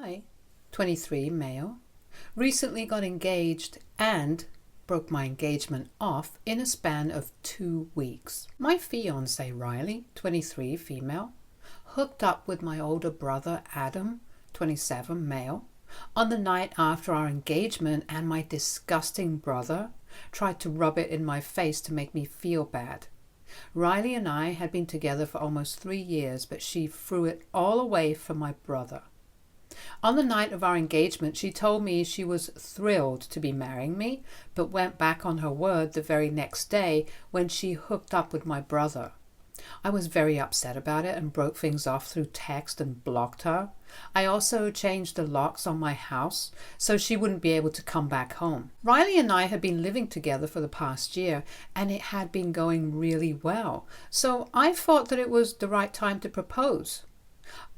I, 23, male, recently got engaged and broke my engagement off in a span of 2 weeks. My fiancé Riley, 23, female, hooked up with my older brother Adam, 27, male, on the night after our engagement, and my disgusting brother tried to rub it in my face to make me feel bad. Riley and I had been together for almost 3 years, but she threw it all away for my brother. On the night of our engagement, she told me she was thrilled to be marrying me, but went back on her word the very next day when she hooked up with my brother. I was very upset about it and broke things off through text and blocked her. I also changed the locks on my house so she wouldn't be able to come back home. Riley and I had been living together for the past year, and it had been going really well, so I thought that it was the right time to propose.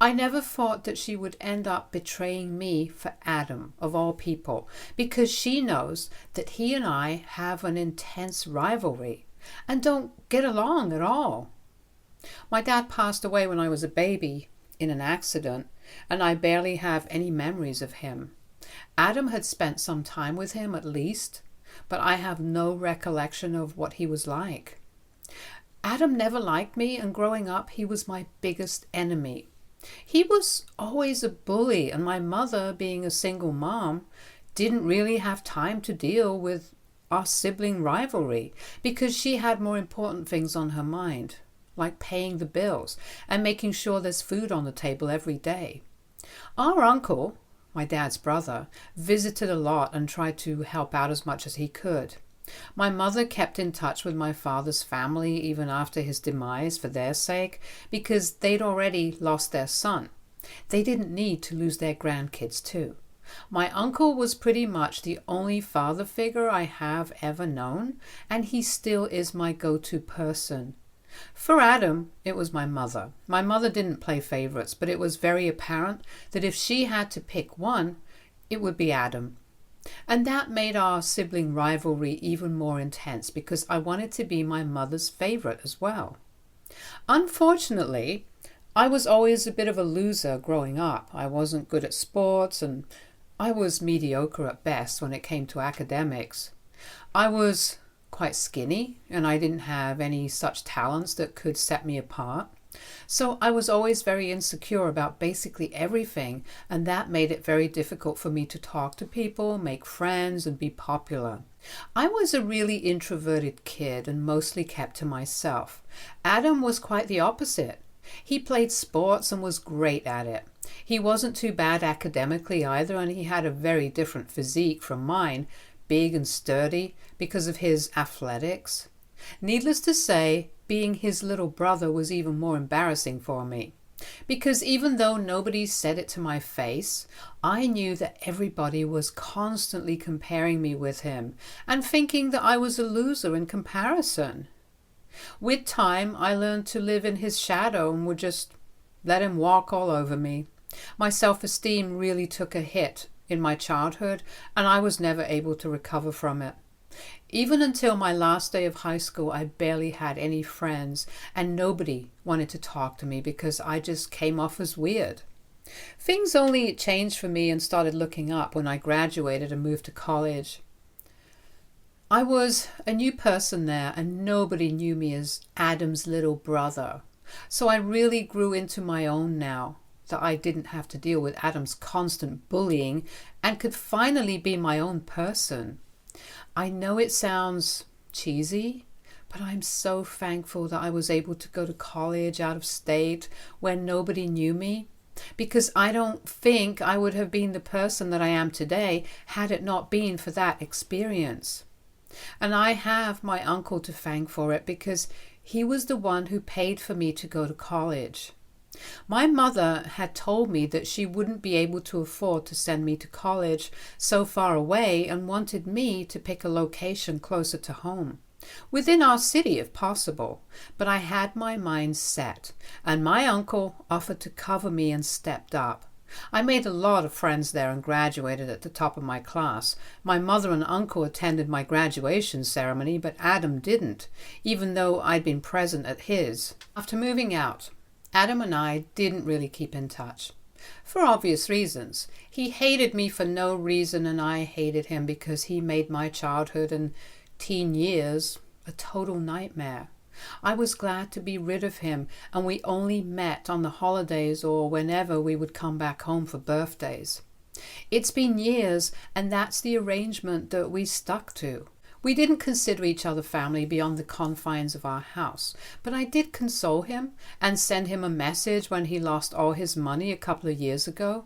I never thought that she would end up betraying me for Adam, of all people, because she knows that he and I have an intense rivalry and don't get along at all. My dad passed away when I was a baby in an accident, and I barely have any memories of him. Adam had spent some time with him at least, but I have no recollection of what he was like. Adam never liked me, and growing up he was my biggest enemy. He was always a bully, and my mother, being a single mom, didn't really have time to deal with our sibling rivalry because she had more important things on her mind, like paying the bills and making sure there's food on the table every day. Our uncle, my dad's brother, visited a lot and tried to help out as much as he could. My mother kept in touch with my father's family even after his demise for their sake, because they'd already lost their son. They didn't need to lose their grandkids too. My uncle was pretty much the only father figure I have ever known, and he still is my go-to person. For Adam, it was my mother. My mother didn't play favorites, but it was very apparent that if she had to pick one, it would be Adam. And that made our sibling rivalry even more intense because I wanted to be my mother's favorite as well. Unfortunately, I was always a bit of a loser growing up. I wasn't good at sports, and I was mediocre at best when it came to academics. I was quite skinny, and I didn't have any such talents that could set me apart. So I was always very insecure about basically everything, and that made it very difficult for me to talk to people, make friends, and be popular. I was a really introverted kid and mostly kept to myself. Adam was quite the opposite. He played sports and was great at it. He wasn't too bad academically either, and he had a very different physique from mine, big and sturdy because of his athletics. Needless to say, being his little brother was even more embarrassing for me, because even though nobody said it to my face, I knew that everybody was constantly comparing me with him and thinking that I was a loser in comparison. With time, I learned to live in his shadow and would just let him walk all over me. My self-esteem really took a hit in my childhood, and I was never able to recover from it. Even until my last day of high school, I barely had any friends, and nobody wanted to talk to me because I just came off as weird. Things only changed for me and started looking up when I graduated and moved to college. I was a new person there, and nobody knew me as Adam's little brother. So I really grew into my own now that I didn't have to deal with Adam's constant bullying and could finally be my own person. I know it sounds cheesy, but I'm so thankful that I was able to go to college out of state where nobody knew me, because I don't think I would have been the person that I am today had it not been for that experience. And I have my uncle to thank for it, because he was the one who paid for me to go to college. My mother had told me that she wouldn't be able to afford to send me to college so far away and wanted me to pick a location closer to home, within our city if possible. But I had my mind set, and my uncle offered to cover me and stepped up. I made a lot of friends there and graduated at the top of my class. My mother and uncle attended my graduation ceremony, but Adam didn't, even though I'd been present at his. After moving out, Adam and I didn't really keep in touch. For obvious reasons. He hated me for no reason, and I hated him because he made my childhood and teen years a total nightmare. I was glad to be rid of him, and we only met on the holidays or whenever we would come back home for birthdays. It's been years, and that's the arrangement that we stuck to. We didn't consider each other family beyond the confines of our house, but I did console him and send him a message when he lost all his money a couple of years ago.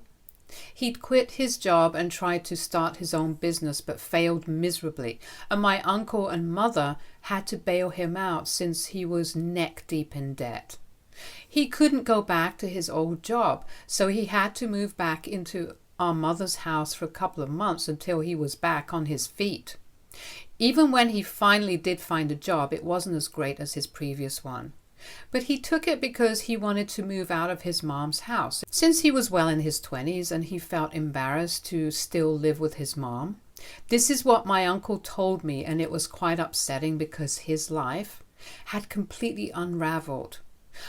He'd quit his job and tried to start his own business but failed miserably, and my uncle and mother had to bail him out since he was neck deep in debt. He couldn't go back to his old job, so he had to move back into our mother's house for a couple of months until he was back on his feet. Even when he finally did find a job, it wasn't as great as his previous one. But he took it because he wanted to move out of his mom's house, since he was well in his 20s and he felt embarrassed to still live with his mom. This is what my uncle told me, and it was quite upsetting because his life had completely unraveled.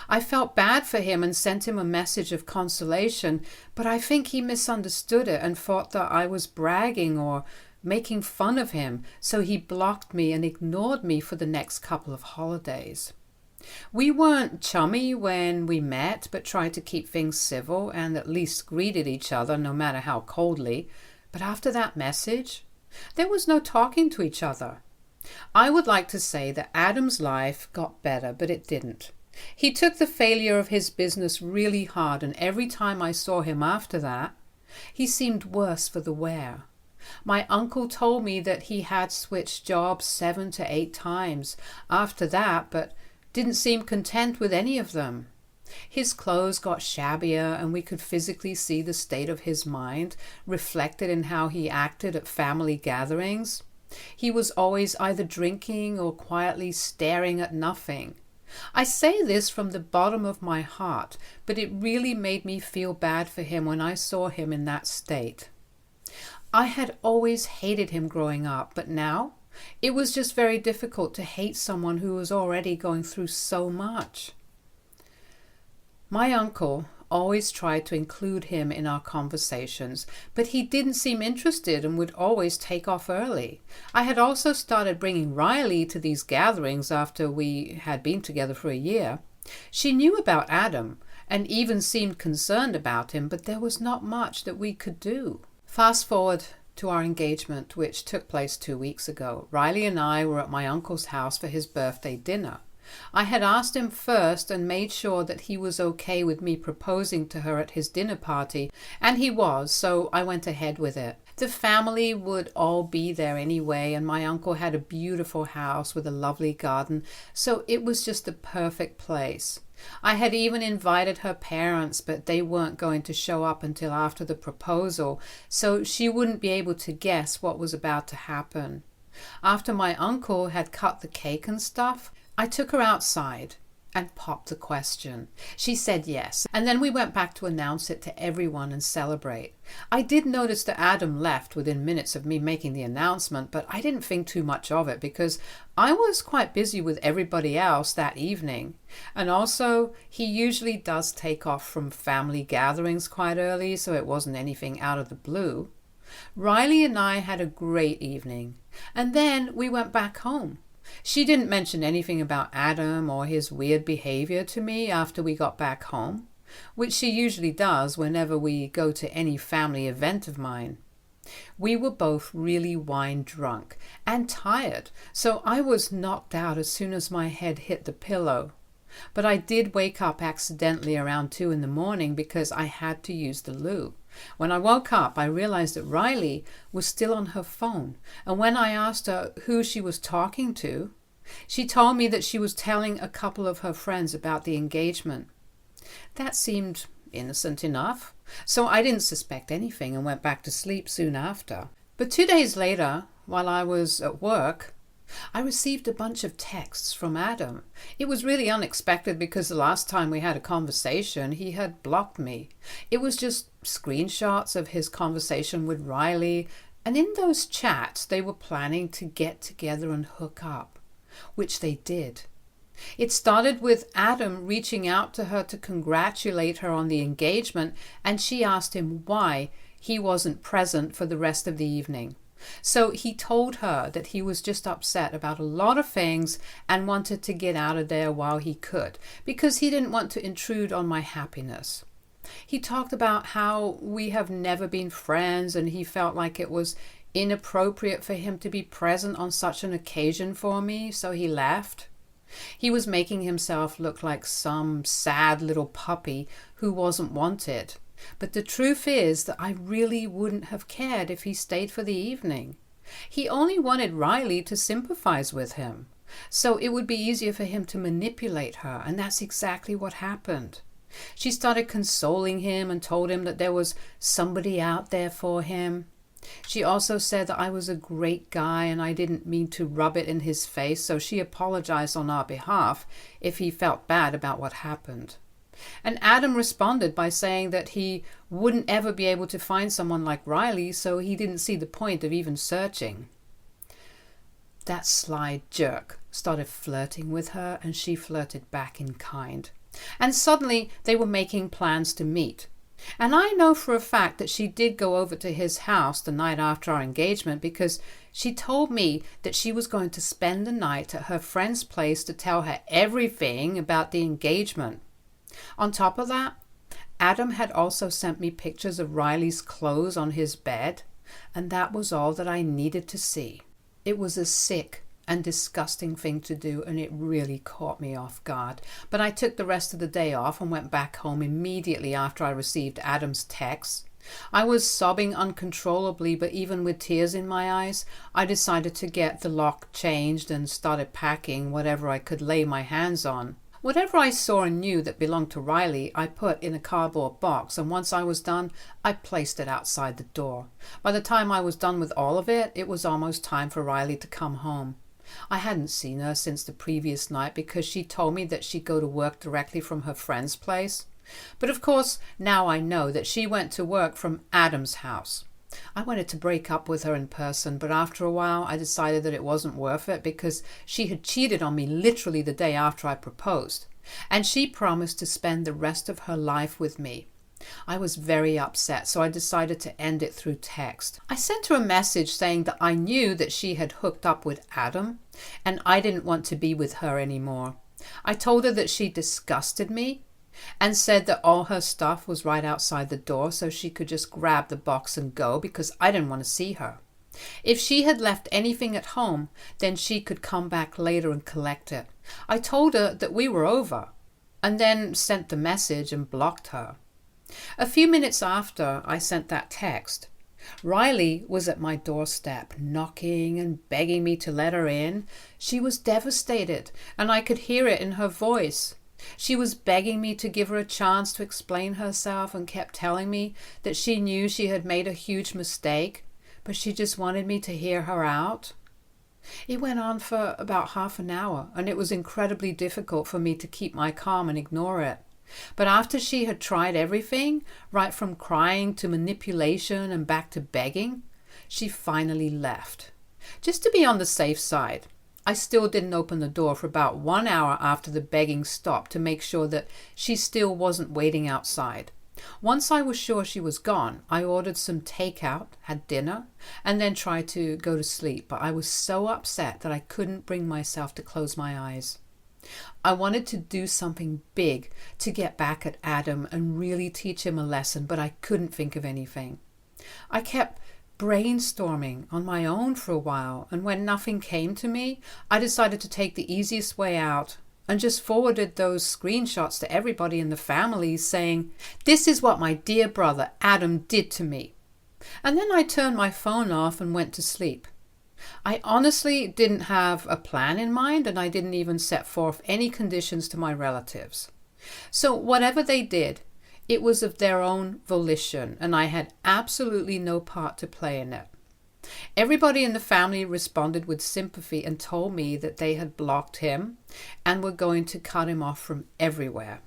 I felt bad for him and sent him a message of consolation, but I think he misunderstood it and thought that I was bragging or making fun of him, so he blocked me and ignored me for the next couple of holidays. We weren't chummy when we met, but tried to keep things civil and at least greeted each other, no matter how coldly. But after that message, there was no talking to each other. I would like to say that Adam's life got better, but it didn't. He took the failure of his business really hard, and every time I saw him after that, he seemed worse for the wear. My uncle told me that he had switched jobs 7 to 8 times after that, but didn't seem content with any of them. His clothes got shabbier, and we could physically see the state of his mind reflected in how he acted at family gatherings. He was always either drinking or quietly staring at nothing. I say this from the bottom of my heart, but it really made me feel bad for him when I saw him in that state. I had always hated him growing up, but now it was just very difficult to hate someone who was already going through so much. My uncle always tried to include him in our conversations, but he didn't seem interested and would always take off early. I had also started bringing Riley to these gatherings after we had been together for a year. She knew about Adam and even seemed concerned about him, but there was not much that we could do. Fast forward to our engagement, which took place 2 weeks ago. Riley and I were at my uncle's house for his birthday dinner. I had asked him first and made sure that he was okay with me proposing to her at his dinner party, and he was, so I went ahead with it. The family would all be there anyway, and my uncle had a beautiful house with a lovely garden, so it was just the perfect place. I had even invited her parents, but they weren't going to show up until after the proposal, so she wouldn't be able to guess what was about to happen. After my uncle had cut the cake and stuff, I took her outside and popped the question. She said yes, and then we went back to announce it to everyone and celebrate. I did notice that Adam left within minutes of me making the announcement, but I didn't think too much of it because I was quite busy with everybody else that evening. And also, he usually does take off from family gatherings quite early, so it wasn't anything out of the blue. Riley and I had a great evening, and then we went back home. She didn't mention anything about Adam or his weird behavior to me after we got back home, which she usually does whenever we go to any family event of mine. We were both really wine drunk and tired, so I was knocked out as soon as my head hit the pillow. But I did wake up accidentally around 2 in the morning because I had to use the loo. When I woke up, I realized that Riley was still on her phone, and when I asked her who she was talking to, she told me that she was telling a couple of her friends about the engagement. That seemed innocent enough, so I didn't suspect anything and went back to sleep soon after. But 2 days later, while I was at work, I received a bunch of texts from Adam. It was really unexpected because the last time we had a conversation, he had blocked me. It was just screenshots of his conversation with Riley, and in those chats, they were planning to get together and hook up, which they did. It started with Adam reaching out to her to congratulate her on the engagement, and she asked him why he wasn't present for the rest of the evening. So he told her that he was just upset about a lot of things and wanted to get out of there while he could, because he didn't want to intrude on my happiness. He talked about how we have never been friends, and he felt like it was inappropriate for him to be present on such an occasion for me, so he left. He was making himself look like some sad little puppy who wasn't wanted. But the truth is that I really wouldn't have cared if he stayed for the evening. He only wanted Riley to sympathize with him, so it would be easier for him to manipulate her, and that's exactly what happened. She started consoling him and told him that there was somebody out there for him. She also said that I was a great guy and I didn't mean to rub it in his face, so she apologized on our behalf if he felt bad about what happened. And Adam responded by saying that he wouldn't ever be able to find someone like Riley, so he didn't see the point of even searching. That sly jerk started flirting with her, and she flirted back in kind. And suddenly they were making plans to meet. And I know for a fact that she did go over to his house the night after our engagement, because she told me that she was going to spend the night at her friend's place to tell her everything about the engagement. On top of that, Adam had also sent me pictures of Riley's clothes on his bed, and that was all that I needed to see. It was a sick and disgusting thing to do, and it really caught me off guard. But I took the rest of the day off and went back home immediately after I received Adam's text. I was sobbing uncontrollably, but even with tears in my eyes, I decided to get the lock changed and started packing whatever I could lay my hands on. Whatever I saw and knew that belonged to Riley, I put in a cardboard box, and once I was done, I placed it outside the door. By the time I was done with all of it, it was almost time for Riley to come home. I hadn't seen her since the previous night because she told me that she'd go to work directly from her friend's place. But of course, now I know that she went to work from Adam's house. I wanted to break up with her in person, but after a while I decided that it wasn't worth it because she had cheated on me literally the day after I proposed, and she promised to spend the rest of her life with me. I was very upset, so I decided to end it through text. I sent her a message saying that I knew that she had hooked up with Adam, and I didn't want to be with her anymore. I told her that she disgusted me, and said that all her stuff was right outside the door, so she could just grab the box and go because I didn't want to see her. If she had left anything at home, then she could come back later and collect it. I told her that we were over, and then sent the message and blocked her. A few minutes after I sent that text, Riley was at my doorstep, knocking and begging me to let her in. She was devastated, and I could hear it in her voice. She was begging me to give her a chance to explain herself and kept telling me that she knew she had made a huge mistake, but she just wanted me to hear her out. It went on for about half an hour, and it was incredibly difficult for me to keep my calm and ignore it. But after she had tried everything, right from crying to manipulation and back to begging, she finally left. Just to be on the safe side, I still didn't open the door for about 1 hour after the begging stopped to make sure that she still wasn't waiting outside. Once I was sure she was gone, I ordered some takeout, had dinner, and then tried to go to sleep, but I was so upset that I couldn't bring myself to close my eyes. I wanted to do something big to get back at Adam and really teach him a lesson, but I couldn't think of anything. I kept brainstorming on my own for a while, and when nothing came to me, I decided to take the easiest way out and just forwarded those screenshots to everybody in the family saying, "This is what my dear brother Adam did to me." And then I turned my phone off and went to sleep. I honestly didn't have a plan in mind, and I didn't even set forth any conditions to my relatives. So whatever they did, it was of their own volition, and I had absolutely no part to play in it. Everybody in the family responded with sympathy and told me that they had blocked him and were going to cut him off from everywhere.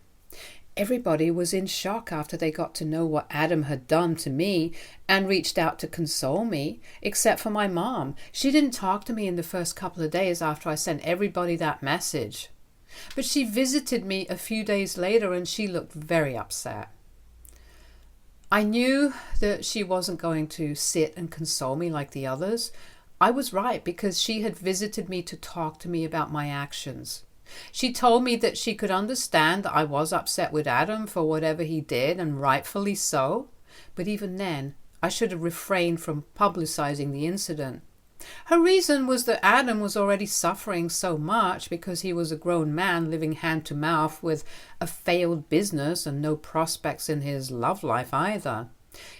Everybody was in shock after they got to know what Adam had done to me and reached out to console me, except for my mom. She didn't talk to me in the first couple of days after I sent everybody that message. But she visited me a few days later and she looked very upset. I knew that she wasn't going to sit and console me like the others. I was right, because she had visited me to talk to me about my actions. She told me that she could understand that I was upset with Adam for whatever he did, and rightfully so. But even then, I should have refrained from publicizing the incident. Her reason was that Adam was already suffering so much because he was a grown man living hand to mouth with a failed business and no prospects in his love life either.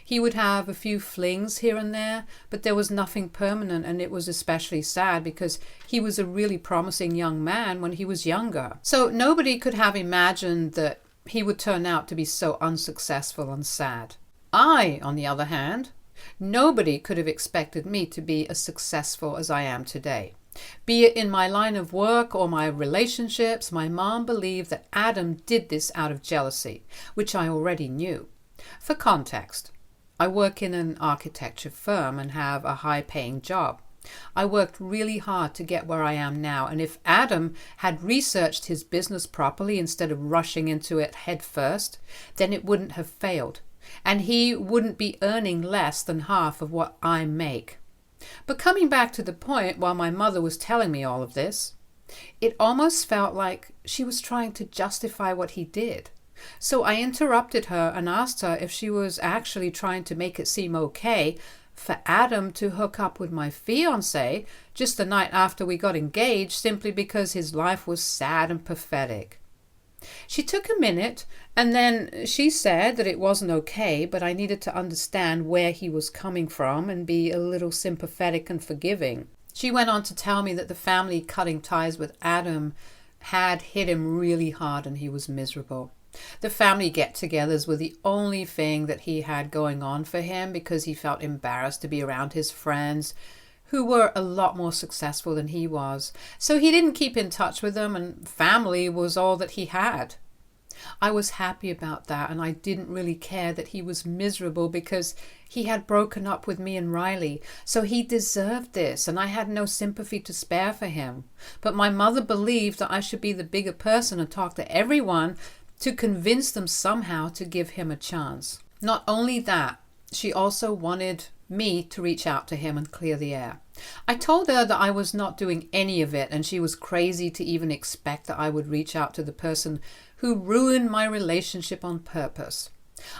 He would have a few flings here and there, but there was nothing permanent, and it was especially sad because he was a really promising young man when he was younger. So nobody could have imagined that he would turn out to be so unsuccessful and sad. I, on the other hand, nobody could have expected me to be as successful as I am today. Be it in my line of work or my relationships, my mom believed that Adam did this out of jealousy, which I already knew. For context, I work in an architecture firm and have a high-paying job. I worked really hard to get where I am now, and if Adam had researched his business properly instead of rushing into it head first, then it wouldn't have failed, and he wouldn't be earning less than half of what I make. But coming back to the point, while my mother was telling me all of this, it almost felt like she was trying to justify what he did. So I interrupted her and asked her if she was actually trying to make it seem okay for Adam to hook up with my fiancé just the night after we got engaged simply because his life was sad and pathetic. She took a minute and then she said that it wasn't okay, but I needed to understand where he was coming from and be a little sympathetic and forgiving. She went on to tell me that the family cutting ties with Adam had hit him really hard and he was miserable. The family get-togethers were the only thing that he had going on for him because he felt embarrassed to be around his friends who were a lot more successful than he was. So he didn't keep in touch with them, and family was all that he had. I was happy about that, and I didn't really care that he was miserable because he had broken up with me and Riley. So he deserved this, and I had no sympathy to spare for him. But my mother believed that I should be the bigger person and talk to everyone to convince them somehow to give him a chance. Not only that, she also wanted me to reach out to him and clear the air. I told her that I was not doing any of it, and she was crazy to even expect that I would reach out to the person who ruined my relationship on purpose.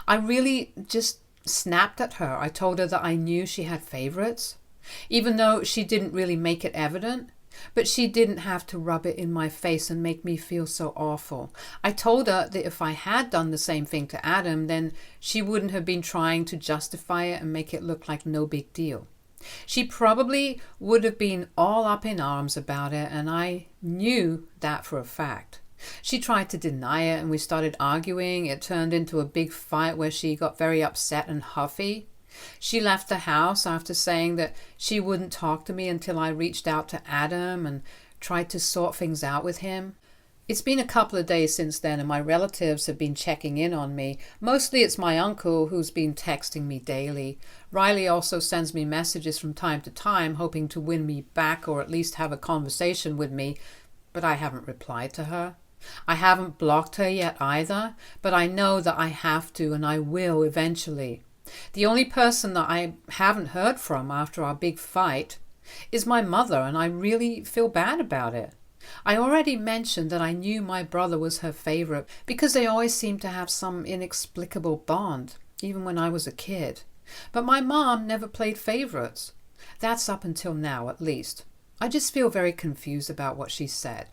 I really just snapped at her. I told her that I knew she had favorites, even though she didn't really make it evident. But she didn't have to rub it in my face and make me feel so awful. I told her that if I had done the same thing to Adam, then she wouldn't have been trying to justify it and make it look like no big deal. She probably would have been all up in arms about it, and I knew that for a fact. She tried to deny it and we started arguing. It turned into a big fight where she got very upset and huffy. She left the house after saying that she wouldn't talk to me until I reached out to Adam and tried to sort things out with him. It's been a couple of days since then, and my relatives have been checking in on me. Mostly it's my uncle who's been texting me daily. Riley also sends me messages from time to time, hoping to win me back or at least have a conversation with me, but I haven't replied to her. I haven't blocked her yet either, but I know that I have to, and I will eventually. The only person that I haven't heard from after our big fight is my mother, and I really feel bad about it. I already mentioned that I knew my brother was her favorite because they always seemed to have some inexplicable bond, even when I was a kid. But my mom never played favorites. That's up until now, at least. I just feel very confused about what she said.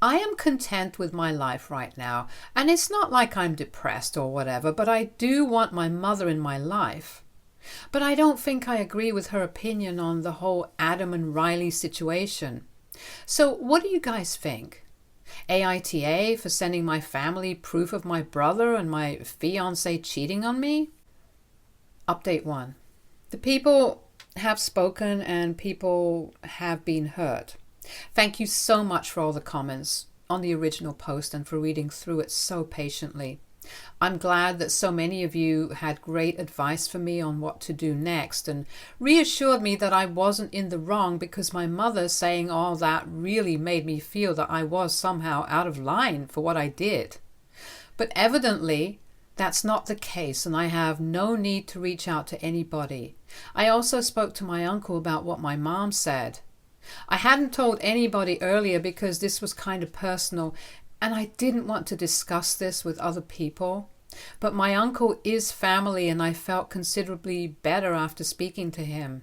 I am content with my life right now, and it's not like I'm depressed or whatever, but I do want my mother in my life. But I don't think I agree with her opinion on the whole Adam and Riley situation. So what do you guys think? AITA for sending my family proof of my brother and my fiancé cheating on me? Update 1. The people have spoken and people have been heard. Thank you so much for all the comments on the original post and for reading through it so patiently. I'm glad that so many of you had great advice for me on what to do next and reassured me that I wasn't in the wrong, because my mother saying all that really made me feel that I was somehow out of line for what I did. But evidently, that's not the case, and I have no need to reach out to anybody. I also spoke to my uncle about what my mom said. I hadn't told anybody earlier because this was kind of personal, and I didn't want to discuss this with other people. But my uncle is family, and I felt considerably better after speaking to him.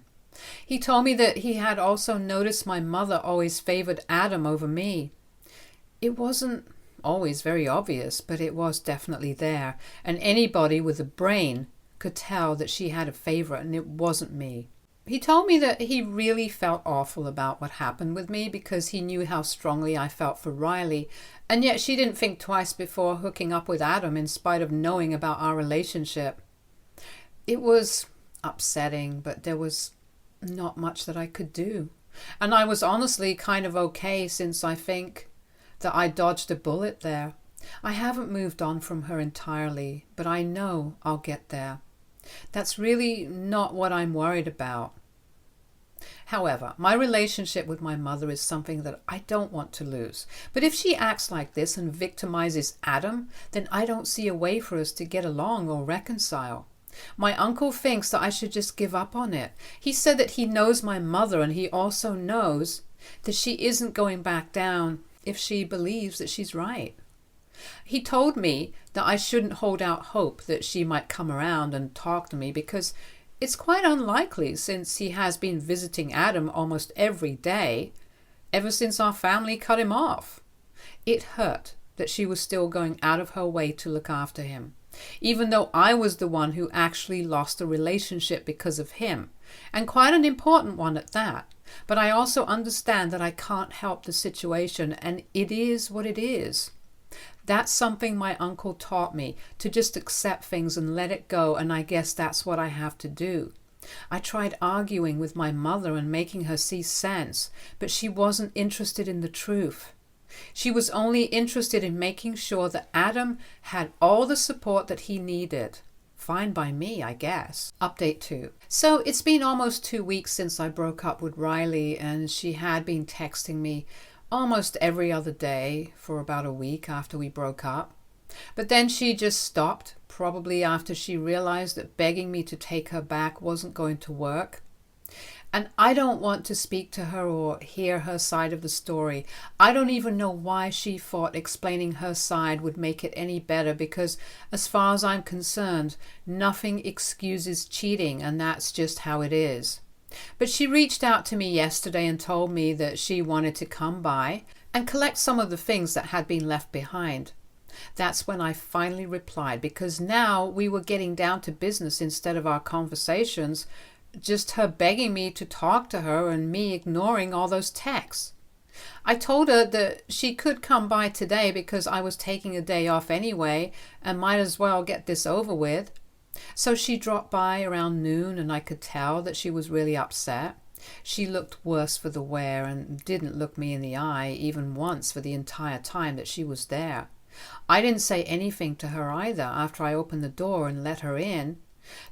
He told me that he had also noticed my mother always favored Adam over me. It wasn't always very obvious, but it was definitely there, and anybody with a brain could tell that she had a favorite, and it wasn't me. He told me that he really felt awful about what happened with me because he knew how strongly I felt for Riley, and yet she didn't think twice before hooking up with Adam in spite of knowing about our relationship. It was upsetting, but there was not much that I could do. And I was honestly kind of okay, since I think that I dodged a bullet there. I haven't moved on from her entirely, but I know I'll get there. That's really not what I'm worried about. However, my relationship with my mother is something that I don't want to lose. But if she acts like this and victimizes Adam, then I don't see a way for us to get along or reconcile. My uncle thinks that I should just give up on it. He said that he knows my mother, and he also knows that she isn't going back down if she believes that she's right. He told me that I shouldn't hold out hope that she might come around and talk to me, because it's quite unlikely, since he has been visiting Adam almost every day ever since our family cut him off. It hurt that she was still going out of her way to look after him, even though I was the one who actually lost a relationship because of him, and quite an important one at that. But I also understand that I can't help the situation, and it is what it is. That's something my uncle taught me, to just accept things and let it go, and I guess that's what I have to do. I tried arguing with my mother and making her see sense, but she wasn't interested in the truth. She was only interested in making sure that Adam had all the support that he needed. Fine by me, I guess. Update 2. So it's been almost 2 weeks since I broke up with Riley, and she had been texting me almost every other day for about a week after we broke up. But then she just stopped, probably after she realized that begging me to take her back wasn't going to work. And I don't want to speak to her or hear her side of the story. I don't even know why she thought explaining her side would make it any better, because as far as I'm concerned, nothing excuses cheating, and that's just how it is. But she reached out to me yesterday and told me that she wanted to come by and collect some of the things that had been left behind. That's when I finally replied, because now we were getting down to business instead of our conversations, just her begging me to talk to her and me ignoring all those texts. I told her that she could come by today because I was taking a day off anyway and might as well get this over with. So she dropped by around noon, and I could tell that she was really upset. She looked worse for the wear and didn't look me in the eye even once for the entire time that she was there. I didn't say anything to her either after I opened the door and let her in.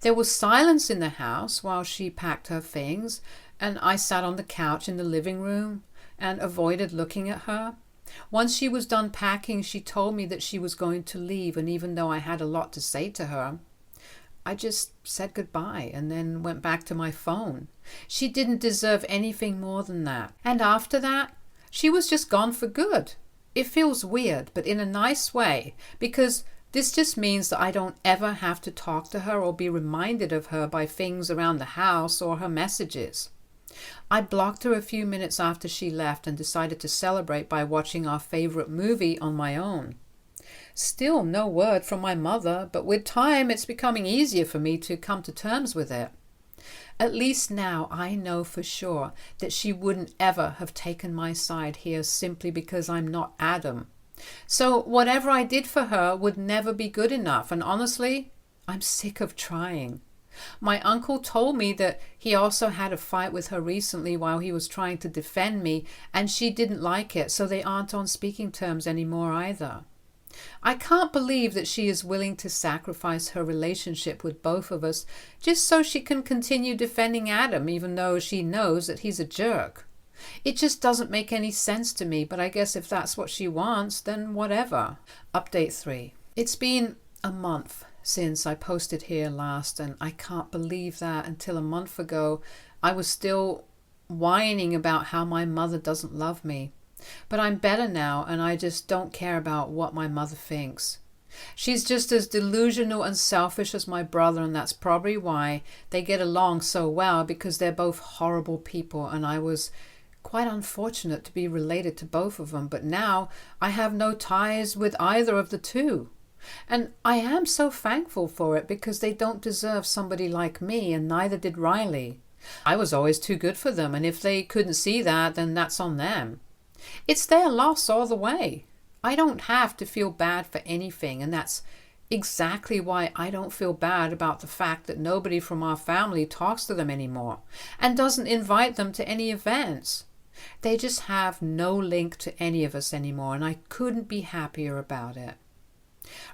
There was silence in the house while she packed her things, and I sat on the couch in the living room and avoided looking at her. Once she was done packing, she told me that she was going to leave, and even though I had a lot to say to her, I just said goodbye and then went back to my phone. She didn't deserve anything more than that. And after that, she was just gone for good. It feels weird, but in a nice way, because this just means that I don't ever have to talk to her or be reminded of her by things around the house or her messages. I blocked her a few minutes after she left and decided to celebrate by watching our favorite movie on my own. Still no word from my mother, but with time it's becoming easier for me to come to terms with it. At least now I know for sure that she wouldn't ever have taken my side here simply because I'm not Adam. So whatever I did for her would never be good enough, and honestly, I'm sick of trying. My uncle told me that he also had a fight with her recently while he was trying to defend me, and she didn't like it, so they aren't on speaking terms anymore either. I can't believe that she is willing to sacrifice her relationship with both of us just so she can continue defending Adam, even though she knows that he's a jerk. It just doesn't make any sense to me, but I guess if that's what she wants, then whatever. Update 3. It's been a month since I posted here last, and I can't believe that until a month ago I was still whining about how my mother doesn't love me. But I'm better now, and I just don't care about what my mother thinks. She's just as delusional and selfish as my brother, and that's probably why they get along so well, because they're both horrible people, and I was quite unfortunate to be related to both of them. But now I have no ties with either of the two. And I am so thankful for it, because they don't deserve somebody like me, and neither did Riley. I was always too good for them, and if they couldn't see that, then that's on them. It's their loss all the way. I don't have to feel bad for anything, and that's exactly why I don't feel bad about the fact that nobody from our family talks to them anymore and doesn't invite them to any events. They just have no link to any of us anymore, and I couldn't be happier about it.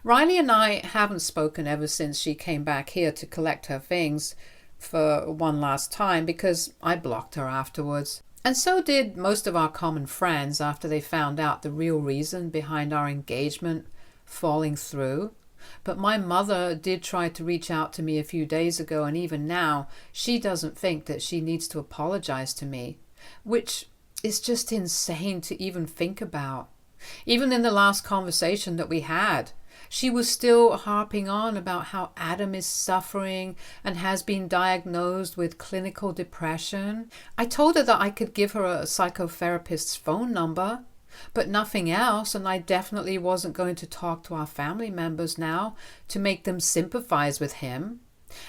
Riley and I haven't spoken ever since she came back here to collect her things for one last time, because I blocked her afterwards. And so did most of our common friends after they found out the real reason behind our engagement falling through. But my mother did try to reach out to me a few days ago, and even now she doesn't think that she needs to apologize to me, which is just insane to even think about. Even in the last conversation that we had, she was still harping on about how Adam is suffering and has been diagnosed with clinical depression. I told her that I could give her a psychotherapist's phone number, but nothing else, and I definitely wasn't going to talk to our family members now to make them sympathize with him.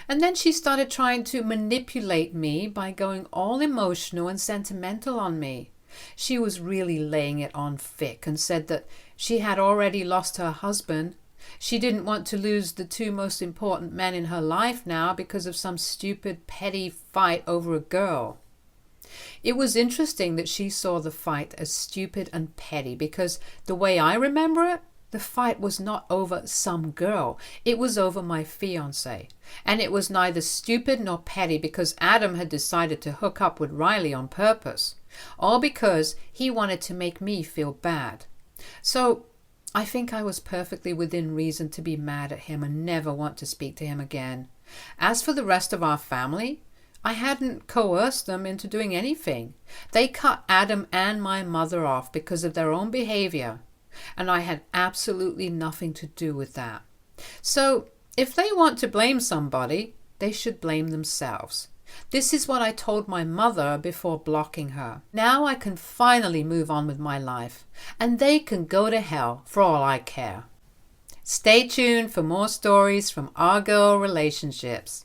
And then she started trying to manipulate me by going all emotional and sentimental on me. She was really laying it on thick and said that she had already lost her husband. She didn't want to lose the two most important men in her life now because of some stupid, petty fight over a girl. It was interesting that she saw the fight as stupid and petty, because the way I remember it, the fight was not over some girl. It was over my fiancé. And it was neither stupid nor petty because Adam had decided to hook up with Riley on purpose, all because he wanted to make me feel bad. So I think I was perfectly within reason to be mad at him and never want to speak to him again. As for the rest of our family, I hadn't coerced them into doing anything. They cut Adam and my mother off because of their own behavior, and I had absolutely nothing to do with that. So if they want to blame somebody, they should blame themselves. This is what I told my mother before blocking her. Now I can finally move on with my life, and they can go to hell for all I care. Stay tuned for more stories from our girl relationships.